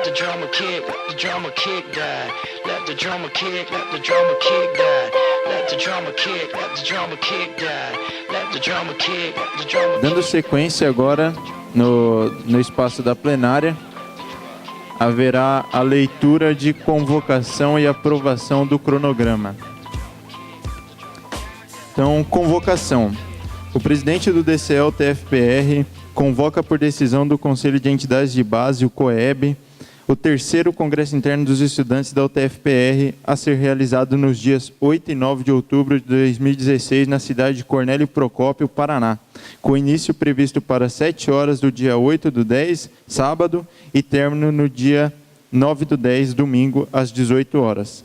let the drummer kick, let the drummer kick die. Let the drummer kick, let the drummer kick die. Let the drummer kick, let the drummer kick die. Let the drummer kick, let the drummer kick. Dando sequência agora no espaço da plenária, haverá a leitura de convocação e aprovação do cronograma. Então, convocação. O presidente do DCE-UTFPR convoca por decisão do Conselho de Entidades de Base, o COEB, o terceiro Congresso Interno dos Estudantes da UTFPR a ser realizado nos dias 8 e 9 de outubro de 2016 na cidade de Cornélio Procópio, Paraná, com início previsto para 7 horas do dia 8/10, sábado, e término no dia 9/10, domingo, às 18 horas.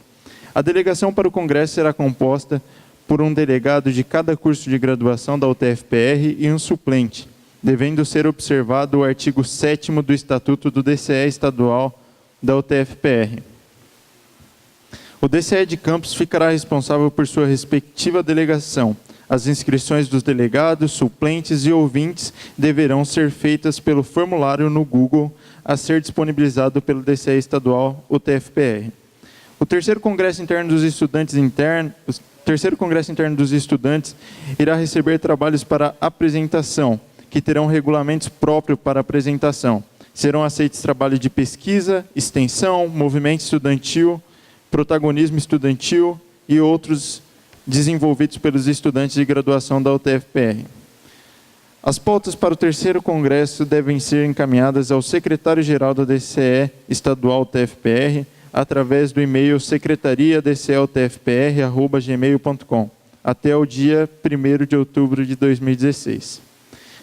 A delegação para o Congresso será composta por um delegado de cada curso de graduação da UTFPR e um suplente, devendo ser observado o artigo 7º do Estatuto do DCE Estadual da UTFPR. O DCE de campus ficará responsável por sua respectiva delegação. As inscrições dos delegados, suplentes e ouvintes deverão ser feitas pelo formulário no Google a ser disponibilizado pelo DCE Estadual UTFPR. O terceiro Congresso Interno dos Estudantes irá receber trabalhos para apresentação, que terão regulamentos próprios para apresentação. Serão aceitos trabalhos de pesquisa, extensão, movimento estudantil, protagonismo estudantil e outros desenvolvidos pelos estudantes de graduação da UTFPR. As pautas para o terceiro congresso devem ser encaminhadas ao secretário-geral da DCE Estadual UTFPR através do e-mail secretariadceutfpr@gmail.com até o dia 1º de outubro de 2016.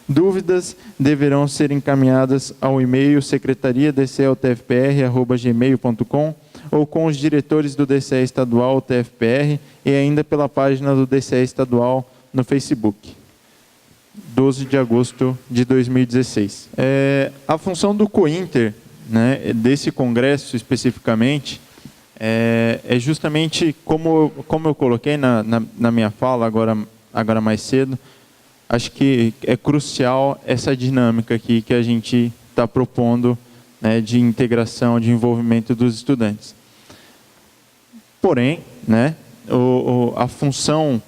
Dúvidas deverão ser encaminhadas ao e-mail secretariadceutfpr@gmail.com ou com os diretores do DCE Estadual UTFPR e ainda pela página do DCE Estadual no Facebook. 12 de agosto de 2016. A função do COINTER, né, desse congresso especificamente, é justamente como eu coloquei na minha fala agora mais cedo. Acho que é crucial essa dinâmica aqui que a gente está propondo, né, de integração, de envolvimento dos estudantes. Porém, né, a função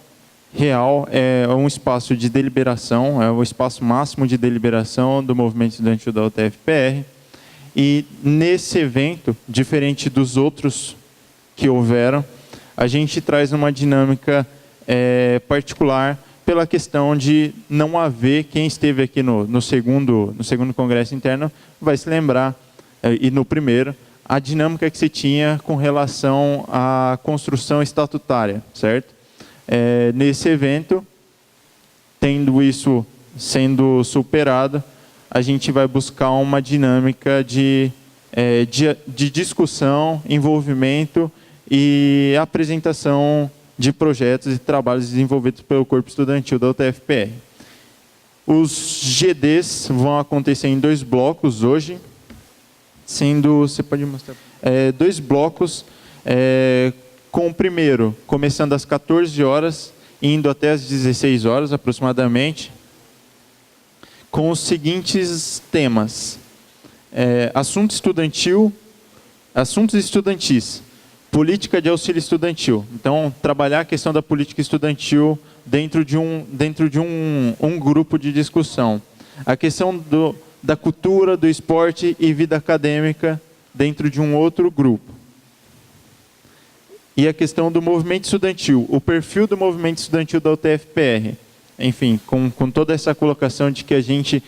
real é um espaço de deliberação, é o espaço máximo de deliberação do movimento estudantil da UTFPR. E nesse evento, diferente dos outros que houveram, a gente traz uma dinâmica particular pela questão de não haver, quem esteve aqui no segundo Congresso Interno vai se lembrar, e no primeiro, a dinâmica que se tinha com relação à construção estatutária, certo? Nesse evento, tendo isso sendo superado, a gente vai buscar uma dinâmica de discussão, envolvimento e apresentação de projetos e trabalhos desenvolvidos pelo corpo estudantil da UTFPR. Os GDs vão acontecer em 2 blocos hoje, sendo, você pode mostrar, 2 blocos, com o primeiro começando às 14 horas, indo até às 16 horas aproximadamente, com os seguintes temas: assuntos estudantis, política de auxílio estudantil. Então, trabalhar a questão da política estudantil dentro de um grupo de discussão. A questão da cultura, do esporte e vida acadêmica dentro de um outro grupo. E a questão do movimento estudantil, o perfil do movimento estudantil da UTFPR. Enfim, com toda essa colocação de que a gente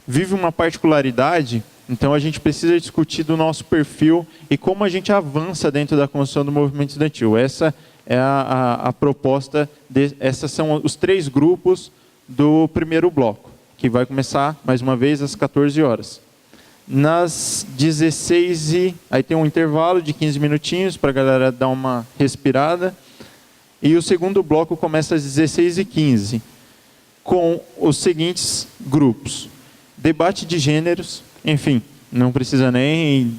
vive uma particularidade, então a gente precisa discutir do nosso perfil e como a gente avança dentro da construção do movimento estudantil. Essa é a proposta, esses são os 3 grupos do primeiro bloco, que vai começar, mais uma vez, às 14 horas. Nas 16 aí tem um intervalo de 15 minutinhos para a galera dar uma respirada. E o segundo bloco começa às 16h15, com os seguintes grupos: debate de gêneros, enfim, não precisa nem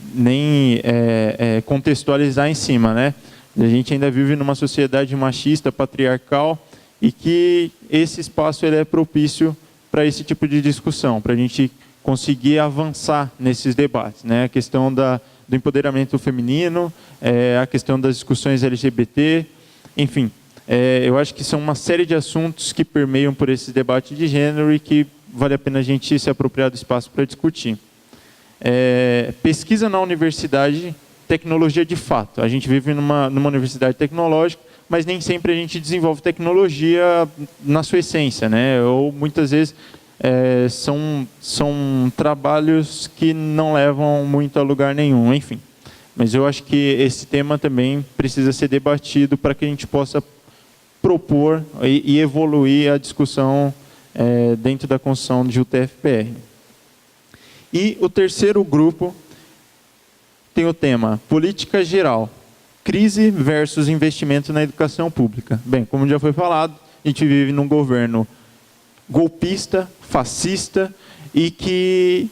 contextualizar em cima, né? A gente ainda vive numa sociedade machista, patriarcal, e que esse espaço ele é propício para esse tipo de discussão, para a gente conseguir avançar nesses debates, né? A questão do empoderamento feminino, a questão das discussões LGBT, enfim. Eu acho que são uma série de assuntos que permeiam por esse debate de gênero e que vale a pena a gente se apropriar do espaço para discutir. Pesquisa na universidade, tecnologia de fato. A gente vive numa universidade tecnológica, mas nem sempre a gente desenvolve tecnologia na sua essência, né? Ou muitas vezes são trabalhos que não levam muito a lugar nenhum, enfim. Mas eu acho que esse tema também precisa ser debatido para que a gente possa propor e evoluir a discussão dentro da construção de UTFPR. E o terceiro grupo tem o tema Política Geral, crise versus investimento na educação pública. Bem, como já foi falado, a gente vive num governo golpista, fascista e que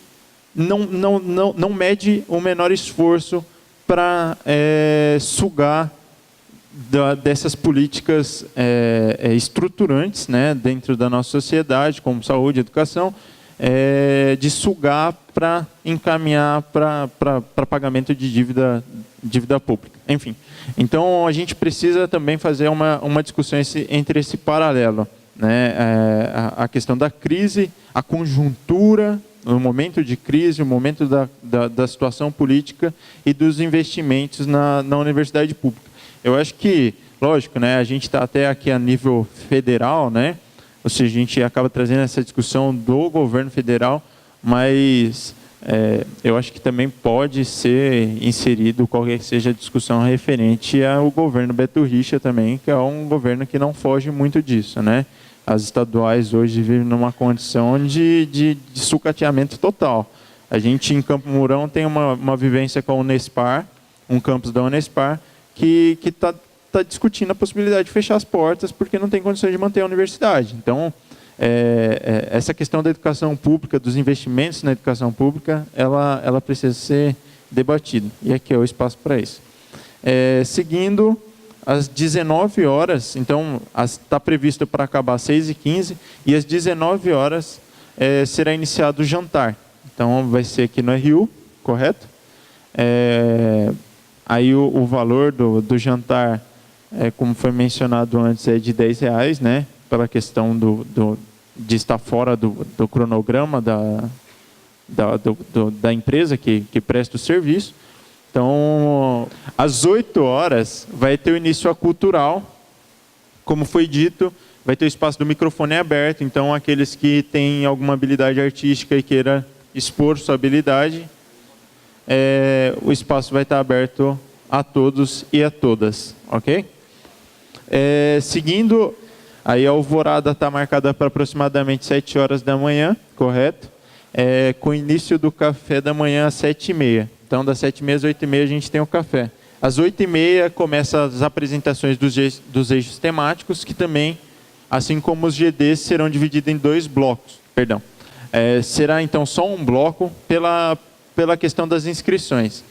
não mede o menor esforço para sugar dessas políticas estruturantes, né, dentro da nossa sociedade, como saúde e educação, de sugar para encaminhar para pagamento de dívida pública. Enfim, então a gente precisa também fazer uma discussão entre esse paralelo, né, a questão da crise, a conjuntura, o momento de crise, o momento da situação política e dos investimentos na universidade pública. Eu acho que, lógico, né, a gente está até aqui a nível federal, né, ou seja, a gente acaba trazendo essa discussão do governo federal, mas eu acho que também pode ser inserido qualquer que seja a discussão referente ao governo Beto Richa também, que é um governo que não foge muito disso, né? As estaduais hoje vivem numa condição de sucateamento total. A gente, em Campo Mourão, tem uma vivência com a Unespar, um campus da Unespar, que está discutindo a possibilidade de fechar as portas porque não tem condições de manter a universidade. Então, essa questão da educação pública, dos investimentos na educação pública, ela precisa ser debatida. E aqui é o espaço para isso. Seguindo, às 19 horas, então, está previsto para acabar às 6h15, e às 19 horas será iniciado o jantar. Então, vai ser aqui no RU, correto? Aí o valor do jantar, como foi mencionado antes, é de R$10, né? Pela questão de estar fora do cronograma da empresa que presta o serviço. Então, às 8 horas, vai ter o início a cultural. Como foi dito, vai ter o espaço do microfone aberto. Então, aqueles que têm alguma habilidade artística e queira expor sua habilidade, o espaço vai estar aberto a todos e a todas, ok? Seguindo, aí a alvorada está marcada para aproximadamente 7 horas da manhã, correto? Com o início do café da manhã às 7h30. Então, das 7h30 às 8h30 a gente tem o café. Às 8h30 começam as apresentações dos eixos temáticos, que também, assim como os GDs, serão divididos em 2 blocos. Perdão. Será, então, só um bloco pela questão das inscrições.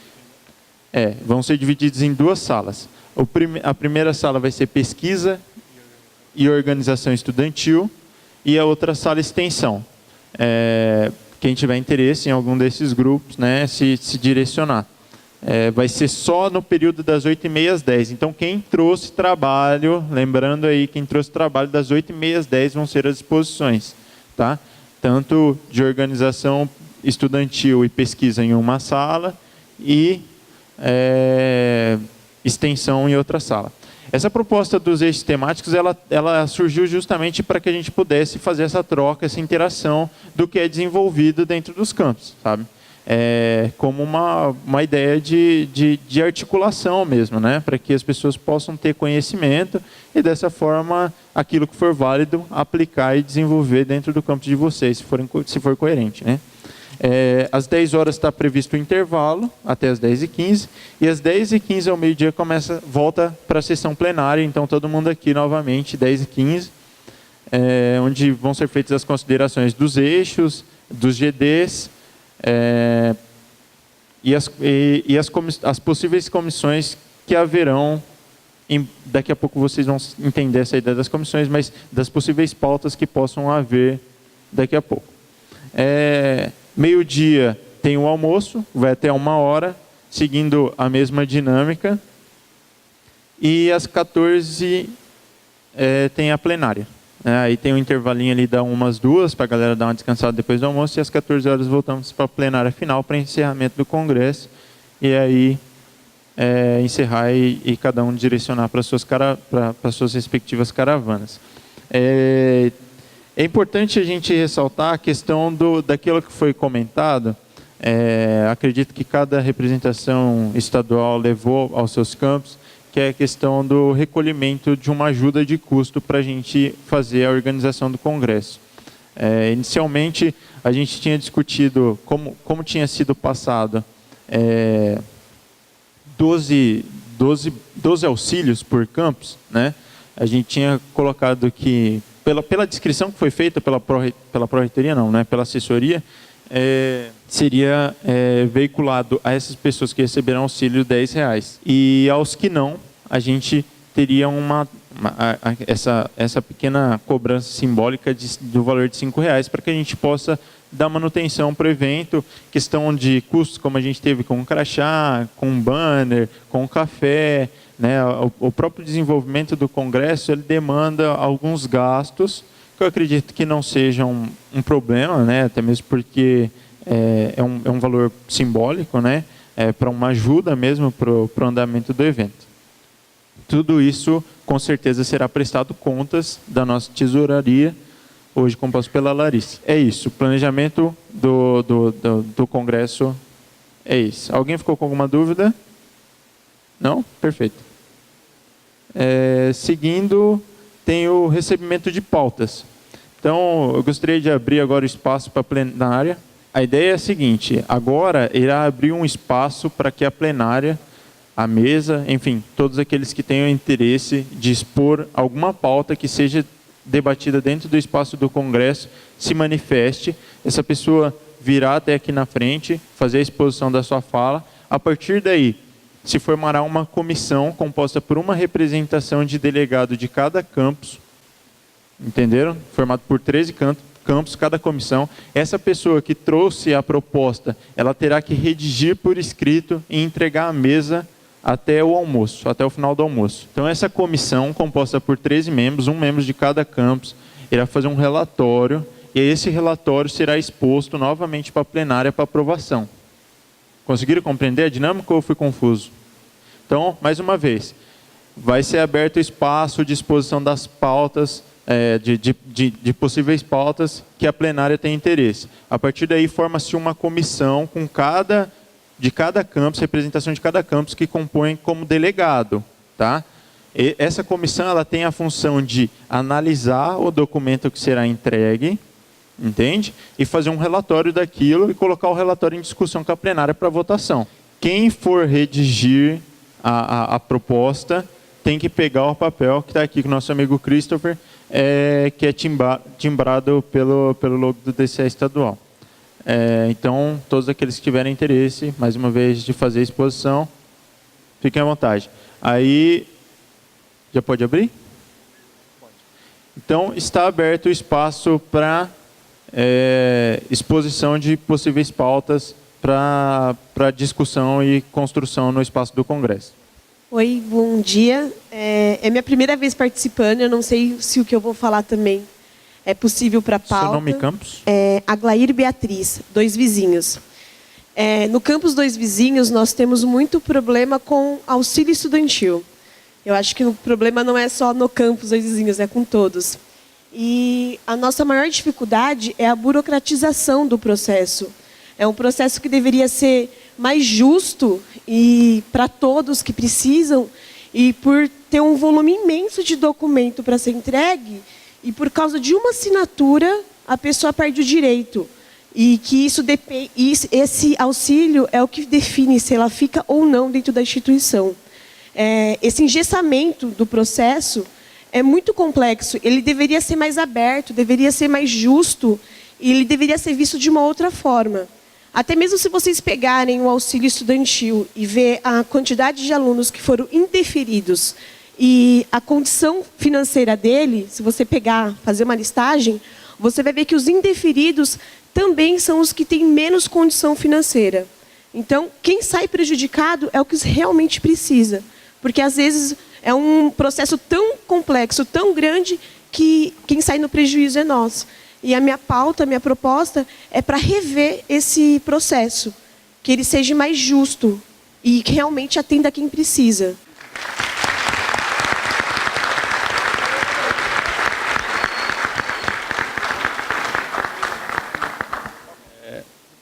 Vão ser divididos em 2 salas. A primeira sala vai ser pesquisa e organização estudantil, e a outra sala extensão. Quem tiver interesse em algum desses grupos, né, se direcionar. Vai ser só no período das 8h30 às 10h. Então, quem trouxe trabalho, lembrando aí, quem trouxe trabalho das 8h30 às 10h vão ser as exposições, tá? Tanto de organização estudantil e pesquisa em uma sala e extensão em outra sala. Essa proposta dos eixos temáticos, ela surgiu justamente para que a gente pudesse fazer essa troca, essa interação do que é desenvolvido dentro dos campos, sabe? Como uma ideia de articulação mesmo, né? Para que as pessoas possam ter conhecimento e, dessa forma, aquilo que for válido, aplicar e desenvolver dentro do campo de vocês, se for coerente, né? Às 10 horas está previsto o intervalo, até às 10h15, e às 10h15 ao meio-dia volta para a sessão plenária, então todo mundo aqui novamente, 10h15, onde vão ser feitas as considerações dos eixos, dos GDs, e as possíveis comissões que haverão, daqui a pouco vocês vão entender essa ideia das comissões, mas das possíveis pautas que possam haver daqui a pouco. Meio-dia tem o almoço, vai até 1h, seguindo a mesma dinâmica. E às 14 tem a plenária. Aí tem um intervalinho ali, dá umas 2 para a galera dar uma descansada depois do almoço. E às 14 horas voltamos para a plenária final, para encerramento do congresso. E aí encerrar e cada um direcionar para suas respectivas caravanas. É importante a gente ressaltar a questão daquilo que foi comentado. Acredito que cada representação estadual levou aos seus campos, que é a questão do recolhimento de uma ajuda de custo para a gente fazer a organização do Congresso. Inicialmente, a gente tinha discutido como tinha sido passado 12 auxílios por campus, né? A gente tinha colocado que, pela descrição que foi feita pela Pró-Reitoria, não, né? Pela assessoria, seria veiculado a essas pessoas que receberão auxílio R$10. E aos que não, a gente teria essa pequena cobrança simbólica do valor de R$5 para que a gente possa dar manutenção para o evento, questão de custos, como a gente teve com o crachá, com o banner, com o café, né? O próprio desenvolvimento do congresso, ele demanda alguns gastos, que eu acredito que não sejam um problema, né? Até mesmo porque é um valor simbólico, né? Para uma ajuda mesmo para o andamento do evento. Tudo isso, com certeza, será prestado contas da nossa tesouraria, hoje composto pela Larissa. É isso, o planejamento do congresso é isso. Alguém ficou com alguma dúvida? Não? Perfeito. Seguindo, tem o recebimento de pautas. Então, eu gostaria de abrir agora o espaço para a plenária. A ideia é a seguinte: agora irá abrir um espaço para que a plenária, a mesa, enfim, todos aqueles que tenham interesse de expor alguma pauta que seja debatida dentro do espaço do Congresso, se manifeste. Essa pessoa virá até aqui na frente, fazer a exposição da sua fala. A partir daí, se formará uma comissão composta por uma representação de delegado de cada campus, entenderam? Formado por 13 campos, cada comissão. Essa pessoa que trouxe a proposta, ela terá que redigir por escrito e entregar à mesa até o almoço, até o final do almoço. Então, essa comissão, composta por 13 membros, um membro de cada campus, irá fazer um relatório, e esse relatório será exposto novamente para a plenária para aprovação. Conseguiram compreender a dinâmica ou fui confuso? Então, mais uma vez, vai ser aberto espaço de exposição das pautas, de possíveis pautas que a plenária tem interesse. A partir daí, forma-se uma comissão com de cada campus, representação de cada campus, que compõe como delegado. Tá? E essa comissão ela tem a função de analisar o documento que será entregue, entende? E fazer um relatório daquilo e colocar o relatório em discussão com a plenária para votação. Quem for redigir a proposta tem que pegar o papel que está aqui com o nosso amigo Christopher, que é timbrado pelo logo do DCE estadual. Então, todos aqueles que tiverem interesse, mais uma vez, de fazer a exposição, fiquem à vontade. Aí, já pode abrir? Então, está aberto o espaço para exposição de possíveis pautas para discussão e construção no espaço do Congresso. Oi, bom dia. É minha primeira vez participando, eu não sei se o que eu vou falar também é possível para a pauta. Seu nome e campus? Aglair Beatriz, Dois Vizinhos. No campus Dois Vizinhos, nós temos muito problema com auxílio estudantil. Eu acho que o problema não é só no campus Dois Vizinhos, é com todos. E a nossa maior dificuldade é a burocratização do processo. É um processo que deveria ser mais justo e para todos que precisam, e por ter um volume imenso de documento para ser entregue, e por causa de uma assinatura, a pessoa perde o direito. E que esse auxílio é o que define se ela fica ou não dentro da instituição. Esse engessamento do processo é muito complexo. Ele deveria ser mais aberto, deveria ser mais justo, e ele deveria ser visto de uma outra forma. Até mesmo se vocês pegarem o auxílio estudantil e ver a quantidade de alunos que foram indeferidos e a condição financeira dele, se você pegar, fazer uma listagem, você vai ver que os indeferidos também são os que têm menos condição financeira. Então, quem sai prejudicado é o que realmente precisa, porque às vezes é um processo tão complexo, tão grande, que quem sai no prejuízo é nós. E a minha pauta, a minha proposta é para rever esse processo, que ele seja mais justo e que realmente atenda a quem precisa.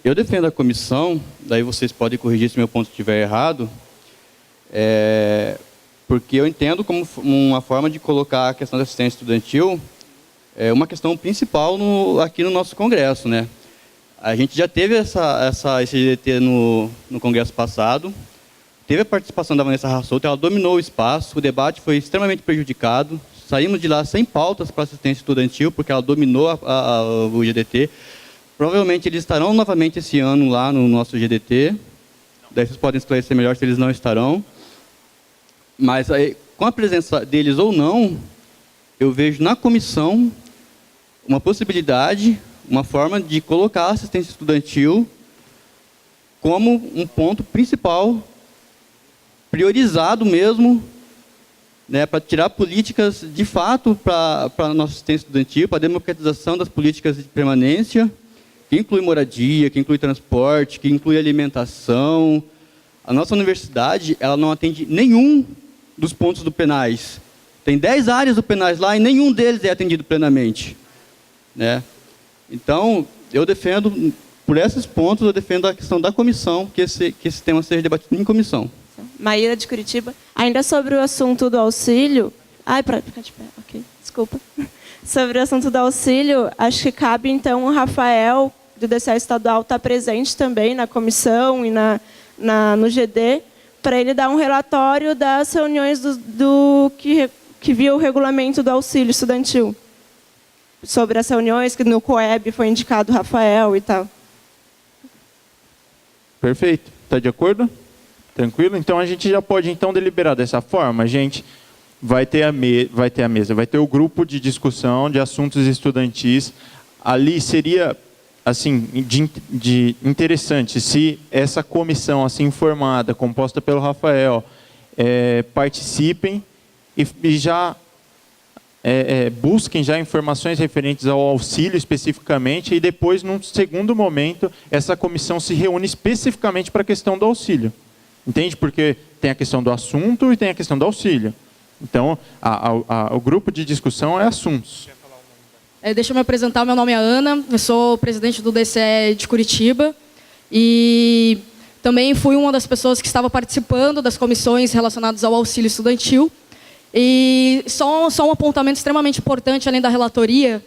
Eu defendo a comissão, daí vocês podem corrigir se meu ponto estiver errado, porque eu entendo como uma forma de colocar a questão da assistência estudantil uma questão principal aqui no nosso Congresso, né? A gente já teve esse GDT no Congresso passado, teve a participação da Vanessa Rassolto, ela dominou o espaço, o debate foi extremamente prejudicado, saímos de lá sem pautas para assistência estudantil, porque ela dominou o GDT. Provavelmente eles estarão novamente esse ano lá no nosso GDT. Daí vocês podem esclarecer melhor se eles não estarão. Mas aí, com a presença deles ou não, eu vejo na comissão uma possibilidade, uma forma de colocar a assistência estudantil como um ponto principal, priorizado mesmo, né, para tirar políticas de fato para a nossa assistência estudantil, para a democratização das políticas de permanência, que inclui moradia, que inclui transporte, que inclui alimentação. A nossa universidade, ela não atende nenhum dos pontos do penais. Tem 10 áreas do penais lá e nenhum deles é atendido plenamente, né? Então, eu defendo, por esses pontos, eu defendo a questão da comissão, que esse tema seja debatido em comissão. Maíra, de Curitiba. Ainda sobre o assunto do auxílio... para ficar de pé, ok, desculpa. Sobre o assunto do auxílio, acho que cabe, então, o Rafael, do DCE estadual, estar presente também na comissão e no GD, para ele dar um relatório das reuniões que viu o regulamento do auxílio estudantil. Sobre as reuniões que no COEB foi indicado o Rafael e tal. Perfeito. Está de acordo? Tranquilo? Então, a gente já pode, então, deliberar dessa forma. A gente vai ter a mesa, vai ter o grupo de discussão de assuntos estudantis. Ali seria, assim, de interessante se essa comissão, assim, formada, composta pelo Rafael, participem e já busquem já informações referentes ao auxílio especificamente, e depois, num segundo momento, essa comissão se reúne especificamente para a questão do auxílio. Entende? Porque tem a questão do assunto e tem a questão do auxílio. Então, o grupo de discussão é assuntos. Deixa eu me apresentar, meu nome é Ana, eu sou presidente do DCE de Curitiba e também fui uma das pessoas que estava participando das comissões relacionadas ao auxílio estudantil. E só um apontamento extremamente importante, além da relatoria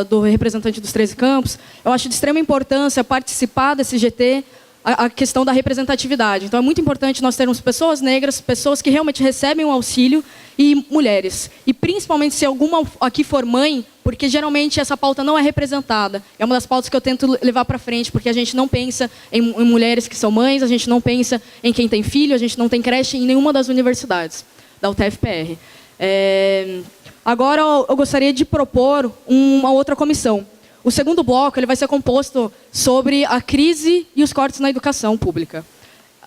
do representante dos 13 campos, eu acho de extrema importância participar desse GT, a questão da representatividade. Então, é muito importante nós termos pessoas negras, pessoas que realmente recebem o auxílio, e mulheres. E, principalmente, se alguma aqui for mãe, porque, geralmente, essa pauta não é representada. É uma das pautas que eu tento levar para frente, porque a gente não pensa em mulheres que são mães, a gente não pensa em quem tem filho, a gente não tem creche em nenhuma das universidades da UTFPR. Agora, eu gostaria de propor uma outra comissão. O segundo bloco ele vai ser composto sobre a crise e os cortes na educação pública.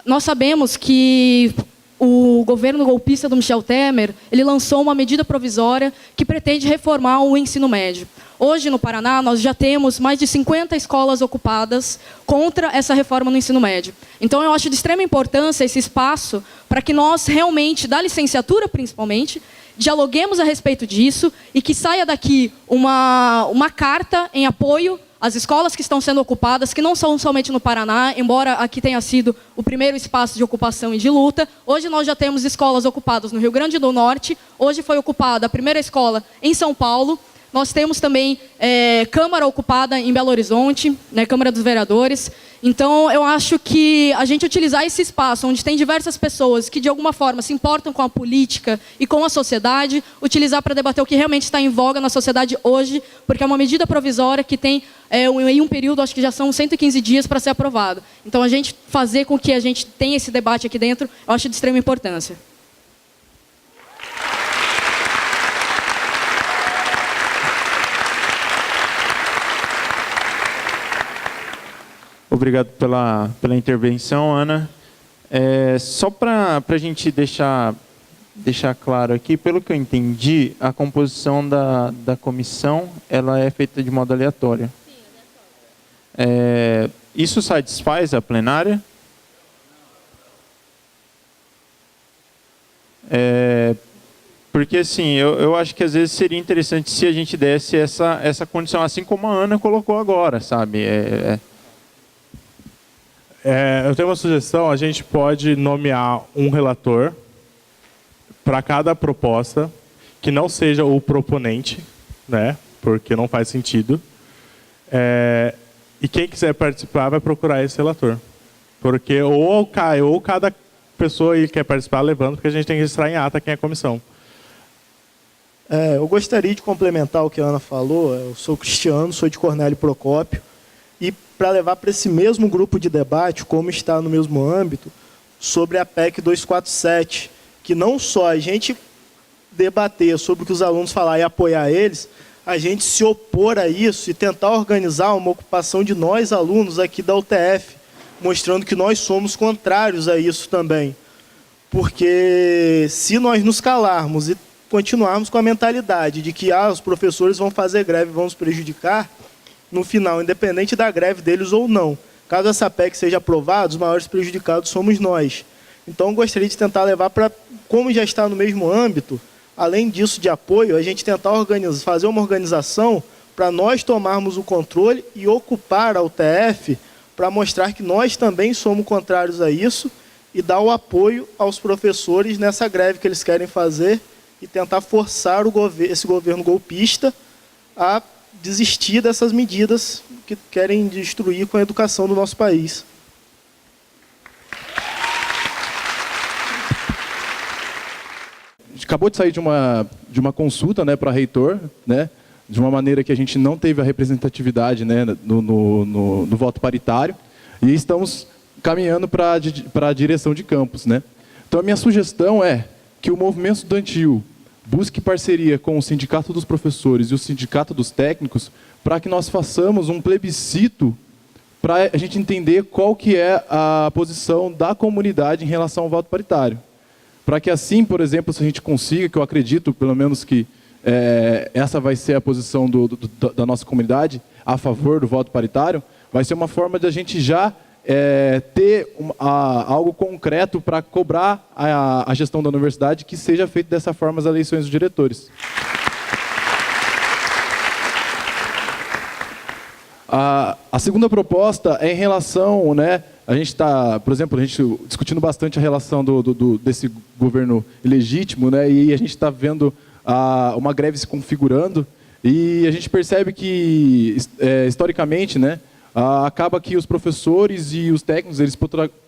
Nós sabemos que o governo golpista do Michel Temer ele lançou uma medida provisória que pretende reformar o ensino médio. Hoje, no Paraná, nós já temos mais de 50 escolas ocupadas contra essa reforma no ensino médio. Então, eu acho de extrema importância esse espaço para que nós realmente, da licenciatura principalmente, dialoguemos a respeito disso e que saia daqui uma carta em apoio às escolas que estão sendo ocupadas, que não são somente no Paraná, embora aqui tenha sido o primeiro espaço de ocupação e de luta. Hoje nós já temos escolas ocupadas no Rio Grande do Norte, hoje foi ocupada a primeira escola em São Paulo. Nós temos também Câmara ocupada em Belo Horizonte, né, Câmara dos Vereadores. Então, eu acho que a gente utilizar esse espaço, onde tem diversas pessoas que, de alguma forma, se importam com a política e com a sociedade, utilizar para debater o que realmente está em voga na sociedade hoje, porque é uma medida provisória que tem, em um período, acho que já são 115 dias para ser aprovado. Então, a gente fazer com que a gente tenha esse debate aqui dentro, eu acho de extrema importância. Obrigado pela intervenção, Ana. Só para a gente deixar claro aqui, pelo que eu entendi, a composição da comissão ela é feita de modo aleatório. Sim, aleatório. Isso satisfaz a plenária? Porque, assim, eu acho que às vezes seria interessante se a gente desse essa condição, assim como a Ana colocou agora, sabe? Eu tenho uma sugestão, a gente pode nomear um relator para cada proposta, que não seja o proponente, né? Porque não faz sentido. E quem quiser participar vai procurar esse relator. Porque ou cada pessoa aí que quer participar levanta, porque a gente tem que registrar em ata quem é a comissão. Eu gostaria de complementar o que a Ana falou. Eu sou Cristiano, sou de Cornélio Procópio. E para levar para esse mesmo grupo de debate, como está no mesmo âmbito, sobre a PEC 247, que não só a gente debater sobre o que os alunos falar e apoiar eles, a gente se opor a isso e tentar organizar uma ocupação de nós, alunos aqui da UTF, mostrando que nós somos contrários a isso também. Porque se nós nos calarmos e continuarmos com a mentalidade de que os professores vão fazer greve e vão nos prejudicar, no final, independente da greve deles ou não, caso essa PEC seja aprovada, os maiores prejudicados somos nós. Então, gostaria de tentar levar para, como já está no mesmo âmbito, além disso de apoio, a gente tentar fazer uma organização para nós tomarmos o controle e ocupar a UTF para mostrar que nós também somos contrários a isso e dar o apoio aos professores nessa greve que eles querem fazer e tentar forçar esse governo golpista a desistir dessas medidas que querem destruir com a educação do nosso país. Acabou de sair de uma consulta, né, para reitor, né, de uma maneira que a gente não teve a representatividade, né, no voto paritário, e estamos caminhando para a direção de campus, né. Então a minha sugestão é que o movimento estudantil busque parceria com o Sindicato dos Professores e o Sindicato dos Técnicos para que nós façamos um plebiscito para a gente entender qual que é a posição da comunidade em relação ao voto paritário. Para que assim, por exemplo, se a gente consiga, que eu acredito, pelo menos que essa vai ser a posição da nossa comunidade a favor do voto paritário, vai ser uma forma de a gente já ter algo concreto para cobrar a gestão da universidade que seja feito dessa forma as eleições dos diretores. A segunda proposta é em relação, né, a gente está, por exemplo, a gente discutindo bastante a relação desse governo ilegítimo, né, e a gente está vendo uma greve se configurando e a gente percebe que, historicamente, né, acaba que os professores e os técnicos eles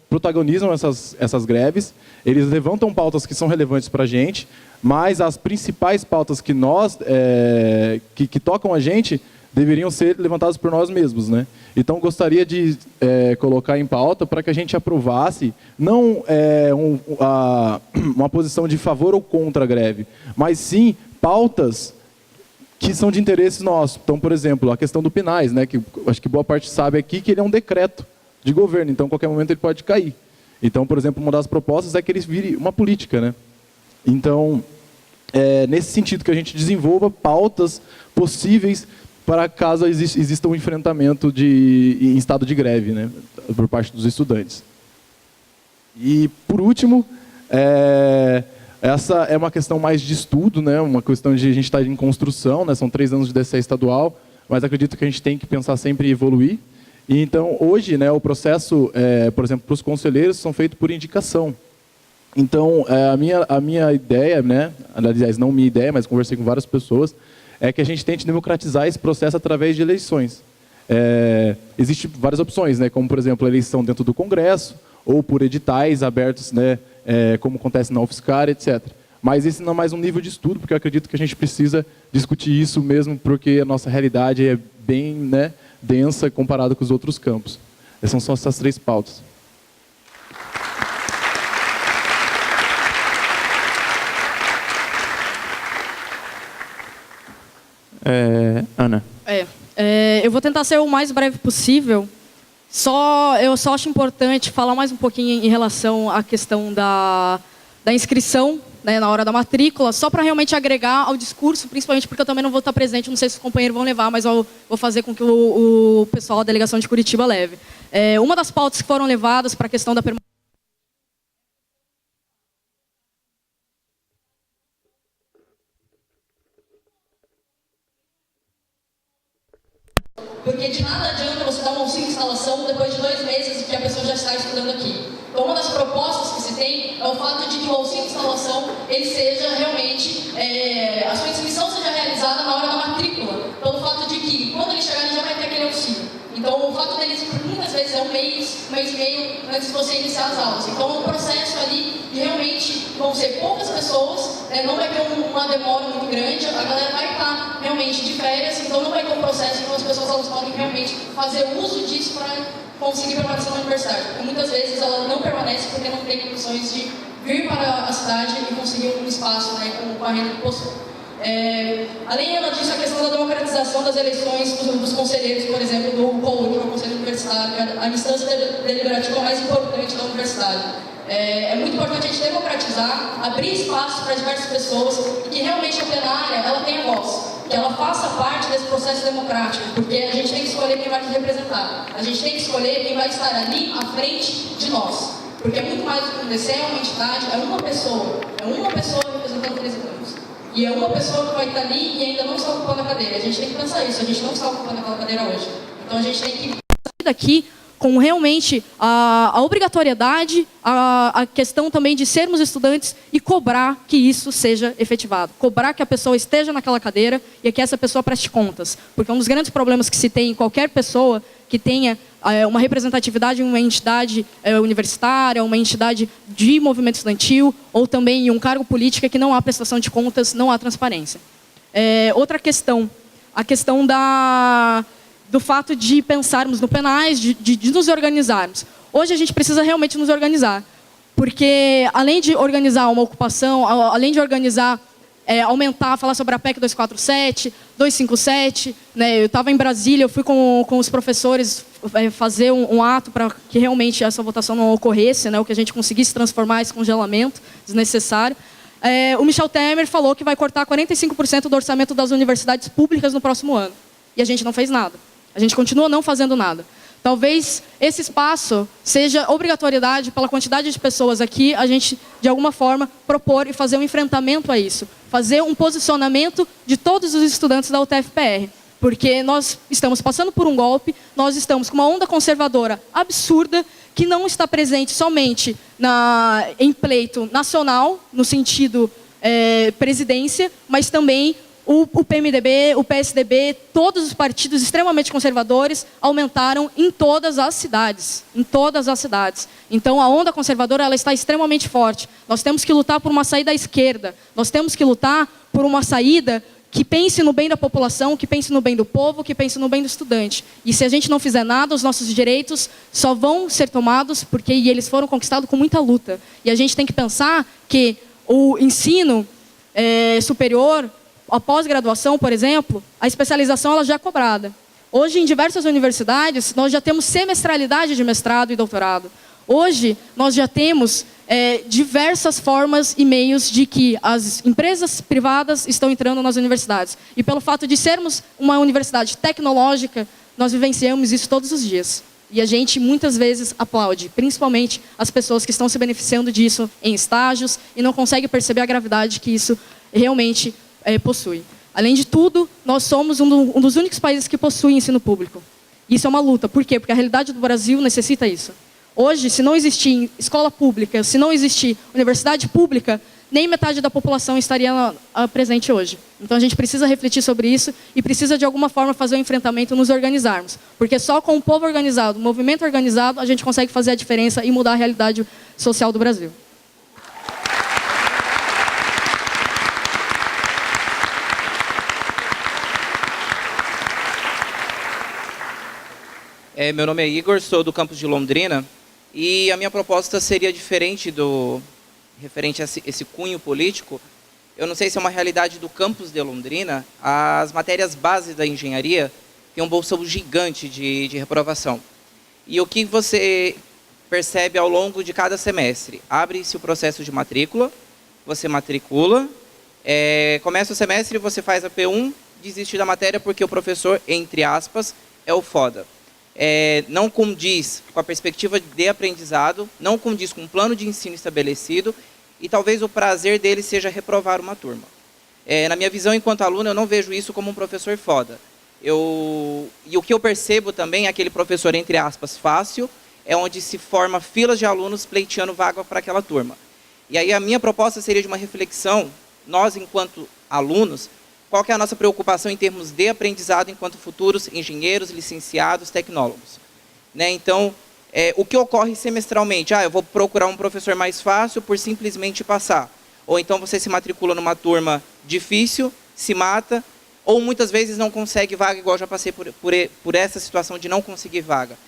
protagonizam essas greves, eles levantam pautas que são relevantes para a gente, mas as principais pautas que que tocam a gente deveriam ser levantadas por nós mesmos, né? Então gostaria de colocar em pauta para que a gente aprovasse não uma posição de favor ou contra a greve, mas sim pautas que são de interesse nosso. Então, por exemplo, a questão do PNAES, né, que acho que boa parte sabe aqui que ele é um decreto de governo, então, a qualquer momento ele pode cair. Então, por exemplo, uma das propostas é que ele vire uma política, né? Então, nesse sentido que a gente desenvolva pautas possíveis para caso exista um enfrentamento em estado de greve, né, por parte dos estudantes. E, por último, essa é uma questão mais de estudo, né? Uma questão de a gente estar em construção, né? São 3 anos de DCE estadual, mas acredito que a gente tem que pensar sempre em evoluir. E então, hoje, né, o processo, por exemplo, para os conselheiros, são feitos por indicação. Então, a minha ideia, né, aliás, não minha ideia, mas conversei com várias pessoas, é que a gente tente democratizar esse processo através de eleições. Existem várias opções, né, como, por exemplo, a eleição dentro do Congresso, ou por editais abertos, né, como acontece na UFSCar, etc. Mas esse não é mais um nível de estudo, porque eu acredito que a gente precisa discutir isso mesmo, porque a nossa realidade é bem, né, densa comparada com os outros campos. Essas são essas 3 pautas. Ana. Eu vou tentar ser o mais breve possível. Eu só acho importante falar mais um pouquinho em relação à questão da inscrição, né, na hora da matrícula, só para realmente agregar ao discurso, principalmente porque eu também não vou estar presente, não sei se os companheiros vão levar, mas eu vou fazer com que o pessoal da delegação de Curitiba leve. Uma das pautas que foram levadas para a questão da permanência. Porque de nada adianta você dar um auxílio de instalação depois de 2 meses que a pessoa já está estudando aqui. Então, uma das propostas que se tem é o fato de que o auxílio de instalação ele seja realmente, a sua inscrição seja realizada na hora da matrícula, pelo fato de que, quando ele chegar, ele já vai ter aquele auxílio. Então, o fato deles, muitas vezes, é um mês e meio antes de você iniciar as aulas. Então, o processo ali, realmente, vão ser poucas pessoas, não vai ter uma demora muito grande, a galera vai estar realmente de férias, então não vai ter um processo, então as pessoas elas podem realmente fazer uso disso para conseguir permanecer na universidade. Porque muitas vezes ela não permanece porque não tem condições de vir para a cidade e conseguir um espaço, né, com a renda que possui. Além disso, a questão da democratização das eleições dos conselheiros, por exemplo, do COU, que é o Conselho Universitário, a instância deliberativa mais importante da universidade. É muito importante a gente democratizar, abrir espaço para diversas pessoas e que realmente a plenária ela tenha voz, que ela faça parte desse processo democrático, porque a gente tem que escolher quem vai nos representar, a gente tem que escolher quem vai estar ali à frente de nós, porque é muito mais do que um DC, é uma entidade, é uma pessoa representando 13 campos. E é uma pessoa que vai estar ali e ainda não está ocupando a cadeira. A gente tem que pensar isso, a gente não está ocupando aquela cadeira hoje. Então a gente tem que sair daqui com realmente a obrigatoriedade, a questão também de sermos estudantes e cobrar que isso seja efetivado. Cobrar que a pessoa esteja naquela cadeira e que essa pessoa preste contas. Porque um dos grandes problemas que se tem em qualquer pessoa que tenha uma representatividade em uma entidade universitária, uma entidade de movimento estudantil, ou também em um cargo político, é que não há prestação de contas, não há transparência. Outra questão, a questão do fato de pensarmos no penais, de nos organizarmos. Hoje a gente precisa realmente nos organizar, porque além de organizar uma ocupação, além de organizar, aumentar, falar sobre a PEC 247, 257, né? Eu estava em Brasília, eu fui com os professores fazer um ato para que realmente essa votação não ocorresse, né? O que a gente conseguisse transformar esse congelamento desnecessário. O Michel Temer falou que vai cortar 45% do orçamento das universidades públicas no próximo ano. E a gente não fez nada. A gente continua não fazendo nada. Talvez esse espaço seja obrigatoriedade pela quantidade de pessoas aqui, a gente, de alguma forma, propor e fazer um enfrentamento a isso. Fazer um posicionamento de todos os estudantes da UTFPR. Porque nós estamos passando por um golpe, nós estamos com uma onda conservadora absurda, que não está presente somente em pleito nacional, no sentido presidência, mas também o PMDB, o PSDB, todos os partidos extremamente conservadores aumentaram em todas as cidades. Em todas as cidades. Então, a onda conservadora ela está extremamente forte. Nós temos que lutar por uma saída à esquerda. Nós temos que lutar por uma saída que pense no bem da população, que pense no bem do povo, que pense no bem do estudante. E se a gente não fizer nada, os nossos direitos só vão ser tomados porque eles foram conquistados com muita luta. E a gente tem que pensar que o ensino superior, a pós-graduação, por exemplo, a especialização ela já é cobrada. Hoje, em diversas universidades, nós já temos semestralidade de mestrado e doutorado. Hoje, nós já temos diversas formas e meios de que as empresas privadas estão entrando nas universidades. E pelo fato de sermos uma universidade tecnológica, nós vivenciamos isso todos os dias. E a gente, muitas vezes, aplaude, principalmente as pessoas que estão se beneficiando disso em estágios e não conseguem perceber a gravidade que isso realmente possui. Além de tudo, nós somos um dos únicos países que possui ensino público. Isso é uma luta. Por quê? Porque a realidade do Brasil necessita isso. Hoje, se não existir escola pública, se não existir universidade pública, nem metade da população estaria presente hoje. Então a gente precisa refletir sobre isso e precisa de alguma forma fazer um enfrentamento, nos organizarmos. Porque só com o povo organizado, o movimento organizado, a gente consegue fazer a diferença e mudar a realidade social do Brasil. Meu nome é Igor, sou do campus de Londrina e a minha proposta seria diferente referente a esse cunho político. Eu não sei se é uma realidade do campus de Londrina, as matérias base da engenharia têm um bolsão gigante de reprovação. E o que você percebe ao longo de cada semestre? Abre-se o processo de matrícula, você matricula, começa o semestre, você faz a P1, desiste da matéria porque o professor, entre aspas, é o foda. Não condiz com a perspectiva de aprendizado, não condiz com o plano de ensino estabelecido e talvez o prazer dele seja reprovar uma turma. Na minha visão, enquanto aluno, eu não vejo isso como um professor foda. E o que eu percebo também é aquele professor, entre aspas, fácil, é onde se forma filas de alunos pleiteando vaga para aquela turma. E aí a minha proposta seria de uma reflexão, nós enquanto alunos, qual que é a nossa preocupação em termos de aprendizado enquanto futuros engenheiros, licenciados, tecnólogos. Então, o que ocorre semestralmente? Eu vou procurar um professor mais fácil por simplesmente passar. Ou então você se matricula numa turma difícil, se mata, ou muitas vezes não consegue vaga, igual eu já passei por essa situação de não conseguir vaga.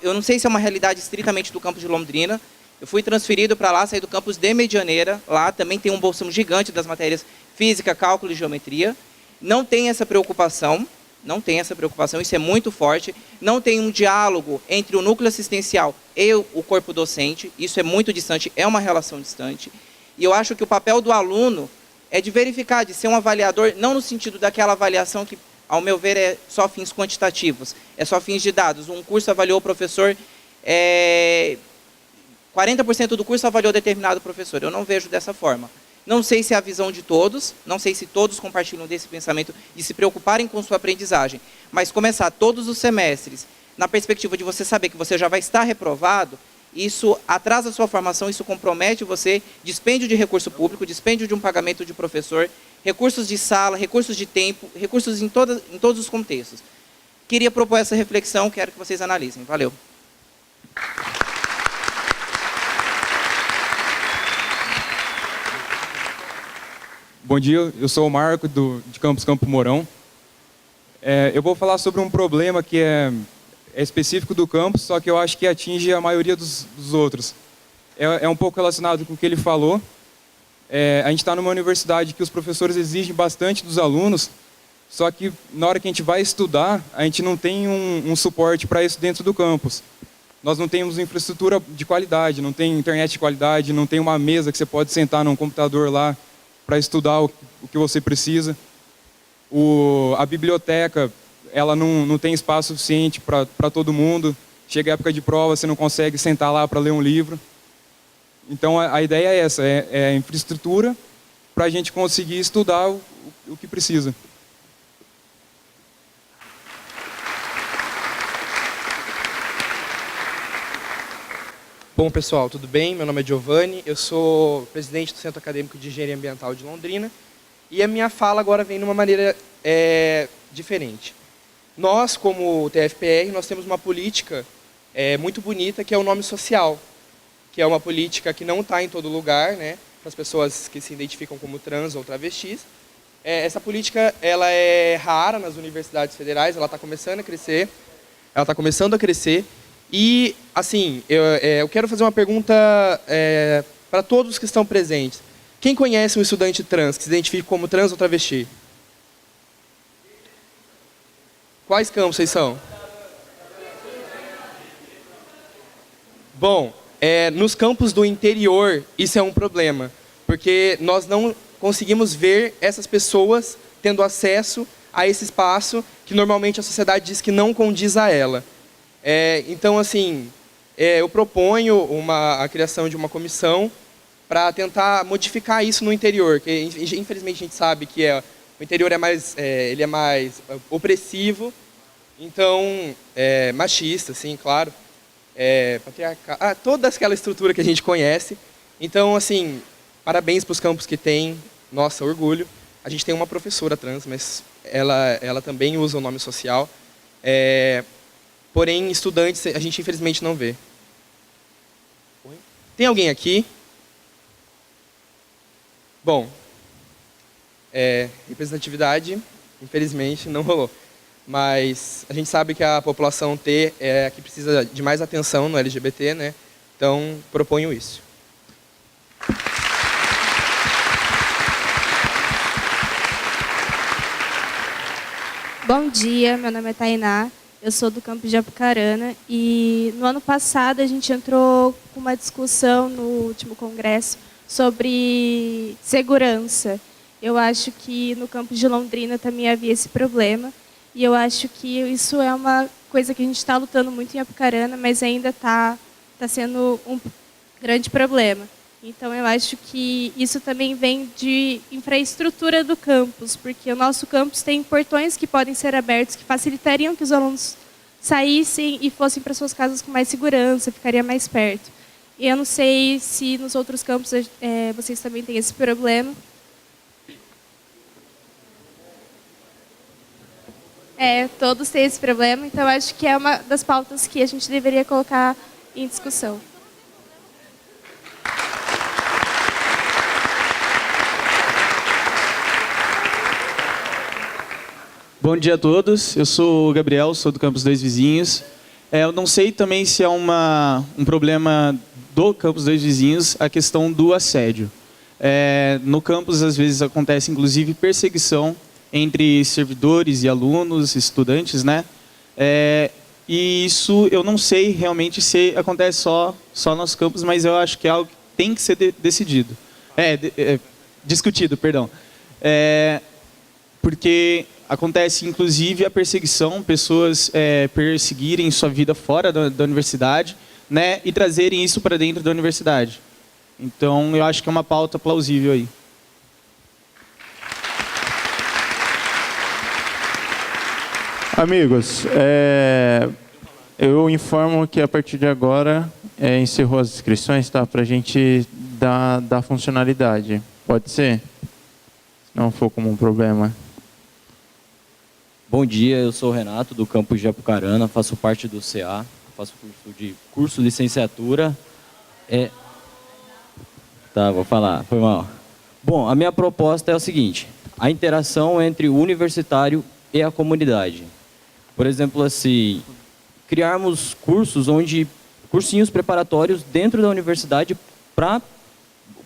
Eu não sei se é uma realidade estritamente do campus de Londrina. Eu fui transferido para lá, saí do campus de Medianeira. Lá também tem um bolsão gigante das matérias física, cálculo e geometria. Não tem essa preocupação, isso é muito forte. Não tem um diálogo entre o núcleo assistencial e o corpo docente. Isso é muito distante, é uma relação distante. E eu acho que o papel do aluno é de verificar, de ser um avaliador, não no sentido daquela avaliação que, ao meu ver, é só fins quantitativos, é só fins de dados. Um curso avaliou o professor, 40% do curso avaliou determinado professor. Eu não vejo dessa forma. Não sei se é a visão de todos, não sei se todos compartilham desse pensamento de se preocuparem com sua aprendizagem, mas começar todos os semestres na perspectiva de você saber que você já vai estar reprovado, isso atrasa a sua formação, isso compromete você, dispêndio de recurso público, dispêndio de um pagamento de professor, recursos de sala, recursos de tempo, recursos em todos os contextos. Queria propor essa reflexão, quero que vocês analisem. Valeu. Bom dia, eu sou o Marco, de Campos Campo Mourão. Eu vou falar sobre um problema que é específico do campus, só que eu acho que atinge a maioria dos outros. É um pouco relacionado com o que ele falou. A gente está numa universidade que os professores exigem bastante dos alunos, só que na hora que a gente vai estudar, a gente não tem um suporte para isso dentro do campus. Nós não temos infraestrutura de qualidade, não tem internet de qualidade, não tem uma mesa que você pode sentar num computador lá para estudar o que você precisa. A biblioteca, ela não tem espaço suficiente para todo mundo. Chega a época de prova, você não consegue sentar lá para ler um livro. Então a ideia é essa, é a infraestrutura para a gente conseguir estudar o que precisa. Bom, pessoal, tudo bem? Meu nome é Giovanni, eu sou presidente do Centro Acadêmico de Engenharia Ambiental de Londrina e a minha fala agora vem de uma maneira diferente. Nós, como TFPR, nós temos uma política muito bonita que é o nome social, que é uma política que não está em todo lugar, né, para as pessoas que se identificam como trans ou travestis. Essa política ela é rara nas universidades federais, ela está começando a crescer. E, assim, eu quero fazer uma pergunta para todos que estão presentes. Quem conhece um estudante trans que se identifica como trans ou travesti? Quais campos vocês são? Bom, nos campos do interior, isso é um problema, porque nós não conseguimos ver essas pessoas tendo acesso a esse espaço que normalmente a sociedade diz que não condiz a ela. Então, assim, eu proponho a criação de uma comissão para tentar modificar isso no interior, que infelizmente a gente sabe que o interior ele é mais opressivo, então, machista, sim, claro, patriarcal, toda aquela estrutura que a gente conhece. Então, assim, parabéns para os campos que tem, nossa, orgulho. A gente tem uma professora trans, mas ela também usa o nome social. Porém, estudantes, a gente infelizmente não vê. Tem alguém aqui? Bom, representatividade, infelizmente, não rolou. Mas a gente sabe que a população T é a que precisa de mais atenção no LGBT, né? Então, proponho isso. Bom dia, meu nome é Tainá. Eu sou do campus de Apucarana e no ano passado a gente entrou com uma discussão no último congresso sobre segurança. Eu acho que no campus de Londrina também havia esse problema e eu acho que isso é uma coisa que a gente está lutando muito em Apucarana, mas ainda está sendo um grande problema. Então, eu acho que isso também vem de infraestrutura do campus, porque o nosso campus tem portões que podem ser abertos, que facilitariam que os alunos saíssem e fossem para suas casas com mais segurança, ficaria mais perto. E eu não sei se nos outros campos vocês também têm esse problema. Todos têm esse problema, então acho que é uma das pautas que a gente deveria colocar em discussão. Bom dia a todos, eu sou o Gabriel, sou do campus Dois Vizinhos. Eu não sei também se é um problema do campus Dois Vizinhos a questão do assédio. No campus, às vezes, acontece inclusive perseguição entre servidores e alunos, estudantes, né? E isso eu não sei realmente se acontece só no nosso campus, mas eu acho que é algo que tem que ser decidido. Discutido, perdão. Porque acontece, inclusive, a perseguição, pessoas perseguirem sua vida fora da universidade, né, e trazerem isso para dentro da universidade. Então, eu acho que é uma pauta plausível aí. Amigos, eu informo que a partir de agora encerrou as inscrições, tá? Para a gente dar funcionalidade. Pode ser? Se não for como um problema. Bom dia, eu sou o Renato, do campus de Apucarana, faço parte do CA, faço curso licenciatura. Tá, vou falar, foi mal. Bom, a minha proposta é o seguinte, a interação entre o universitário e a comunidade. Por exemplo, assim, criarmos cursinhos preparatórios dentro da universidade para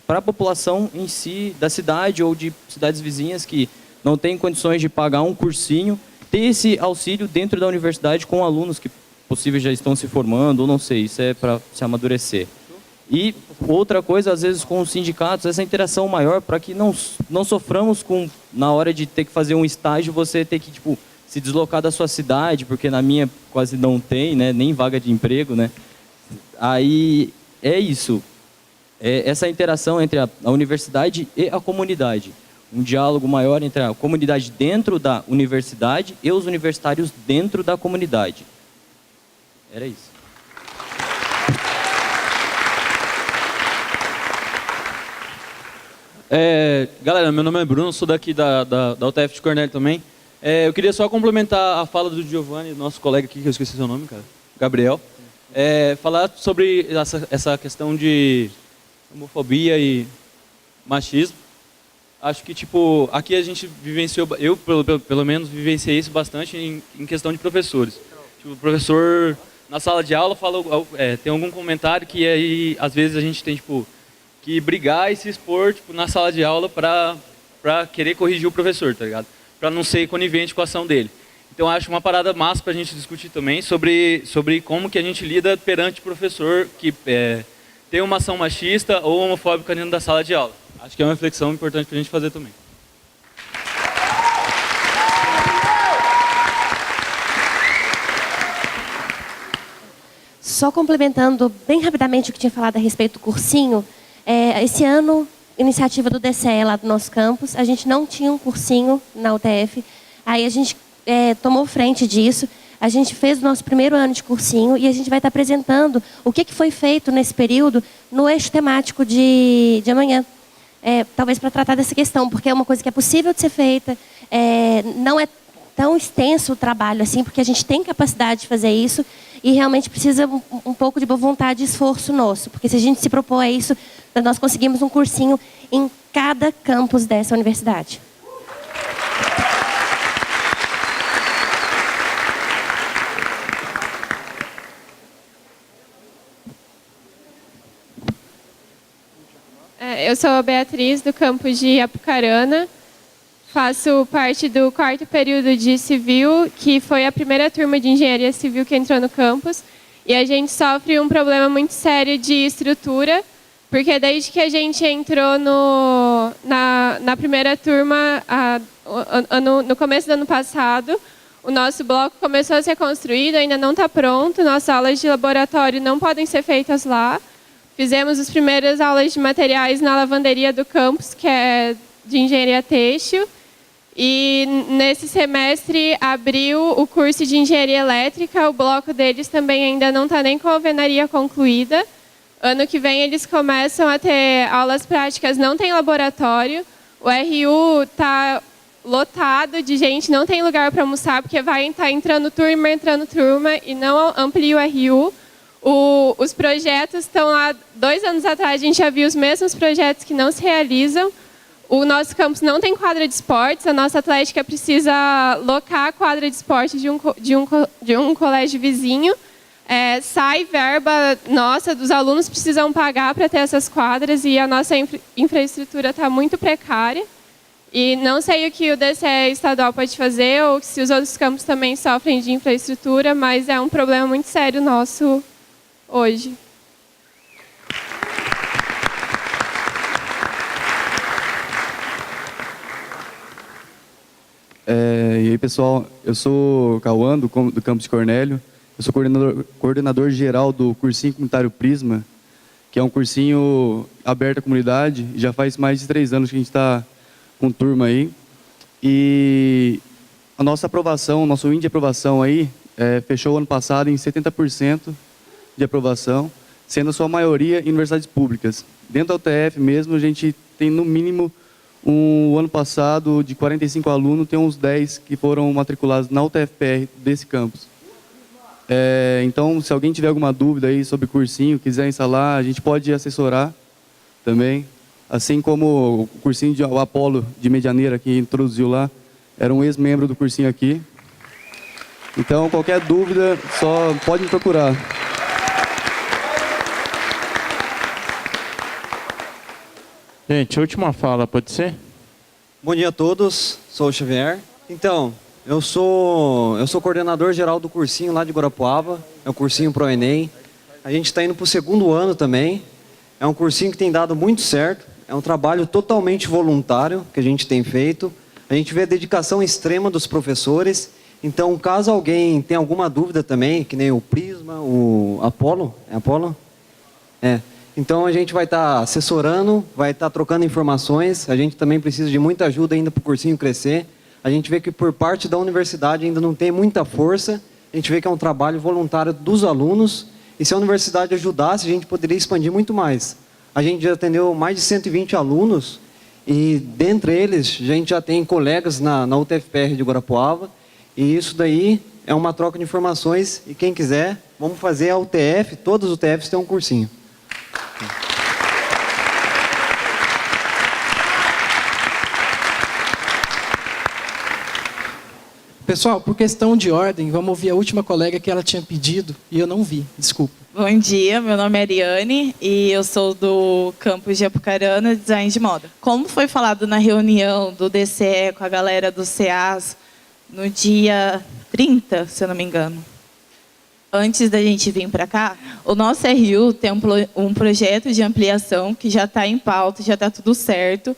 a população em si, da cidade ou de cidades vizinhas que não têm condições de pagar um cursinho, ter esse auxílio dentro da universidade com alunos que possíveis já estão se formando, ou não sei, isso é para se amadurecer. E outra coisa, às vezes com os sindicatos, essa interação maior para que não soframos com, na hora de ter que fazer um estágio, você ter que se deslocar da sua cidade, porque na minha quase não tem, né, nem vaga de emprego, né? Aí é isso, essa interação entre a universidade e a comunidade. Um diálogo maior entre a comunidade dentro da universidade e os universitários dentro da comunidade. Era isso. Galera, meu nome é Bruno, sou daqui da UTF de Cornélio também. Eu queria só complementar a fala do Giovanni, nosso colega aqui, que eu esqueci seu nome, cara, Gabriel. Falar sobre essa questão de homofobia e machismo. Acho que, aqui a gente vivenciou, eu pelo menos vivenciei isso bastante em questão de professores. O professor, na sala de aula, tem algum comentário que aí, às vezes, a gente tem, que brigar e se expor, na sala de aula para querer corrigir o professor, tá ligado? Para não ser conivente com a ação dele. Então, acho uma parada massa para a gente discutir também sobre como que a gente lida perante o professor que tem uma ação machista ou homofóbica dentro da sala de aula. Acho que é uma reflexão importante para a gente fazer também. Só complementando bem rapidamente o que tinha falado a respeito do cursinho, esse ano, iniciativa do DCE lá do nosso campus, a gente não tinha um cursinho na UTF, aí a gente tomou frente disso, a gente fez o nosso primeiro ano de cursinho e a gente vai estar apresentando o que foi feito nesse período no eixo temático de amanhã. Talvez para tratar dessa questão, porque é uma coisa que é possível de ser feita, não é tão extenso o trabalho assim, porque a gente tem capacidade de fazer isso e realmente precisa um pouco de boa vontade e esforço nosso, porque se a gente se propor a isso, nós conseguimos um cursinho em cada campus dessa universidade. Eu sou a Beatriz, do campus de Apucarana. faço parte do 4º período de civil, que foi a primeira turma de engenharia civil que entrou no campus. E a gente sofre um problema muito sério de estrutura, porque desde que a gente entrou na primeira turma, no começo do ano passado, o nosso bloco começou a ser construído, ainda não está pronto, nossas aulas de laboratório não podem ser feitas lá. Fizemos as primeiras aulas de materiais na lavanderia do campus, que é de engenharia têxtil. E nesse semestre abriu o curso de engenharia elétrica, o bloco deles também ainda não está nem com a alvenaria concluída. Ano que vem eles começam a ter aulas práticas, não tem laboratório. O RU está lotado de gente, não tem lugar para almoçar, porque vai estar entrando turma e não amplia o RU. Os projetos estão lá, 2 anos atrás a gente já viu os mesmos projetos que não se realizam. O nosso campus não tem quadra de esportes, a nossa atlética precisa locar a quadra de esportes de um colégio vizinho. Sai verba nossa, dos alunos precisam pagar para ter essas quadras e a nossa infraestrutura está muito precária. E não sei o que o DCE estadual pode fazer ou se os outros campos também sofrem de infraestrutura, mas é um problema muito sério nosso hoje. E aí, pessoal, eu sou o Cauã, do campus de Cornélio. Eu sou coordenador geral do cursinho comunitário Prisma, que é um cursinho aberto à comunidade. Já faz mais de 3 anos que a gente está com turma aí. E a nossa aprovação, nosso índice de aprovação aí, fechou ano passado em 70% de aprovação, sendo a sua maioria em universidades públicas. Dentro da UTF mesmo, a gente tem no mínimo o ano passado, de 45 alunos, tem uns 10 que foram matriculados na UTFPR desse campus. Então, se alguém tiver alguma dúvida aí sobre cursinho, quiser instalar, a gente pode assessorar também. Assim como o cursinho o Apolo de Medianeira, que introduziu lá, era um ex-membro do cursinho aqui. Então, qualquer dúvida, só pode me procurar. Gente, última fala, pode ser? Bom dia a todos, sou o Xavier. Então, eu sou coordenador geral do cursinho lá de Guarapuava, é o cursinho ProEnem. A gente está indo para o 2º ano também. É um cursinho que tem dado muito certo, é um trabalho totalmente voluntário que a gente tem feito. A gente vê a dedicação extrema dos professores. Então, caso alguém tenha alguma dúvida também, que nem o Prisma, o Apolo, é Apolo? Então, a gente vai estar assessorando, vai estar trocando informações. A gente também precisa de muita ajuda ainda para o cursinho crescer. A gente vê que por parte da universidade ainda não tem muita força. A gente vê que é um trabalho voluntário dos alunos. E se a universidade ajudasse, a gente poderia expandir muito mais. A gente já atendeu mais de 120 alunos. E, dentre eles, a gente já tem colegas na UTFPR de Guarapuava. E isso daí é uma troca de informações. E quem quiser, vamos fazer a UTF. Todas as UTFs têm um cursinho. Pessoal, por questão de ordem, vamos ouvir a última colega que ela tinha pedido e eu não vi, desculpa. Bom dia, meu nome é Ariane e eu sou do campus de Apucarana, design de moda. Como foi falado na reunião do DCE com a galera do CEAS no dia 30, se eu não me engano, antes da gente vir para cá, o nosso RU tem um projeto de ampliação que já está em pauta, já está tudo certo.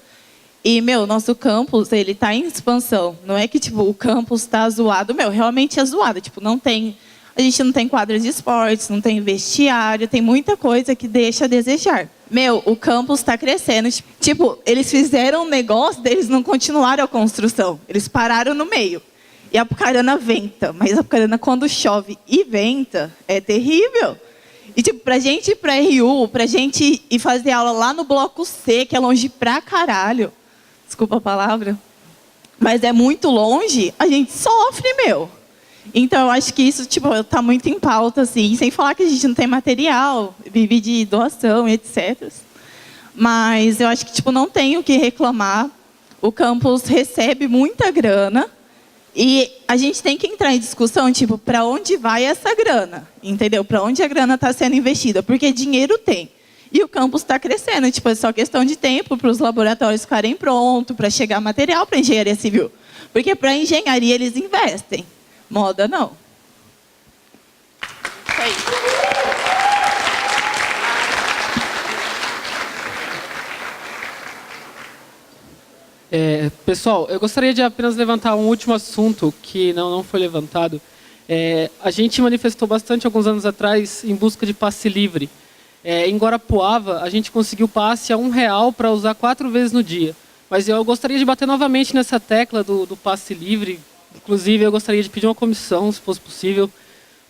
E, nosso campus, ele está em expansão. Não é que, o campus está zoado. Realmente é zoado. A gente não tem quadra de esportes, não tem vestiário, tem muita coisa que deixa a desejar. O campus está crescendo. Eles fizeram um negócio, eles não continuaram a construção. Eles pararam no meio. E a Apucarana venta. Mas a Apucarana, quando chove e venta, é terrível. E, pra gente ir pra RU, pra gente ir fazer aula lá no Bloco C, que é longe pra caralho, desculpa a palavra, mas é muito longe, a gente sofre, Então, eu acho que isso, tá muito em pauta, assim, sem falar que a gente não tem material, vive de doação, etc. Mas eu acho que, não tem o que reclamar. O campus recebe muita grana e a gente tem que entrar em discussão, para onde vai essa grana, entendeu? Para onde a grana está sendo investida, porque dinheiro tem. E o campus está crescendo, tipo, é só questão de tempo para os laboratórios ficarem prontos, para chegar material para a engenharia civil. Porque para a engenharia eles investem, moda não. É isso. Pessoal, eu gostaria de apenas levantar um último assunto que não foi levantado. A gente manifestou bastante alguns anos atrás em busca de passe livre. Em Guarapuava, a gente conseguiu passe a R$1 para usar 4 vezes no dia. Mas eu gostaria de bater novamente nessa tecla do passe livre. Inclusive, eu gostaria de pedir uma comissão, se fosse possível,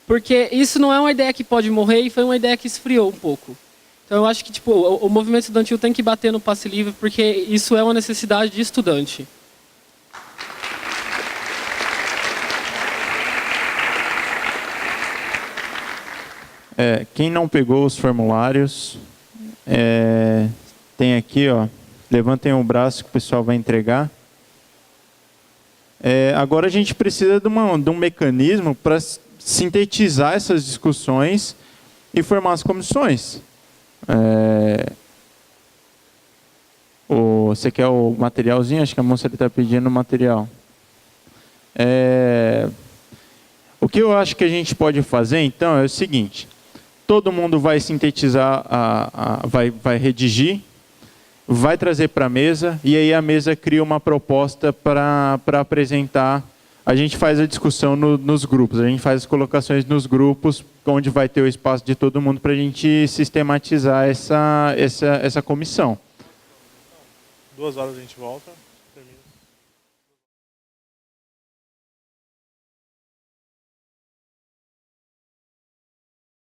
porque isso não é uma ideia que pode morrer e foi uma ideia que esfriou um pouco. Então, eu acho que tipo, o movimento estudantil tem que bater no passe livre, porque isso é uma necessidade de estudante. Quem não pegou os formulários, tem aqui, ó, levantem o braço que o pessoal vai entregar. Agora a gente precisa de um mecanismo para sintetizar essas discussões e formar as comissões. Você quer o materialzinho? Acho que a moça está pedindo o material. O que eu acho que a gente pode fazer, então, é o seguinte. Todo mundo vai sintetizar, vai redigir, vai trazer para a mesa, e aí a mesa cria uma proposta para apresentar. A gente faz a discussão nos grupos, a gente faz as colocações nos grupos, onde vai ter o espaço de todo mundo para a gente sistematizar essa comissão. 2 horas a gente volta. Termina.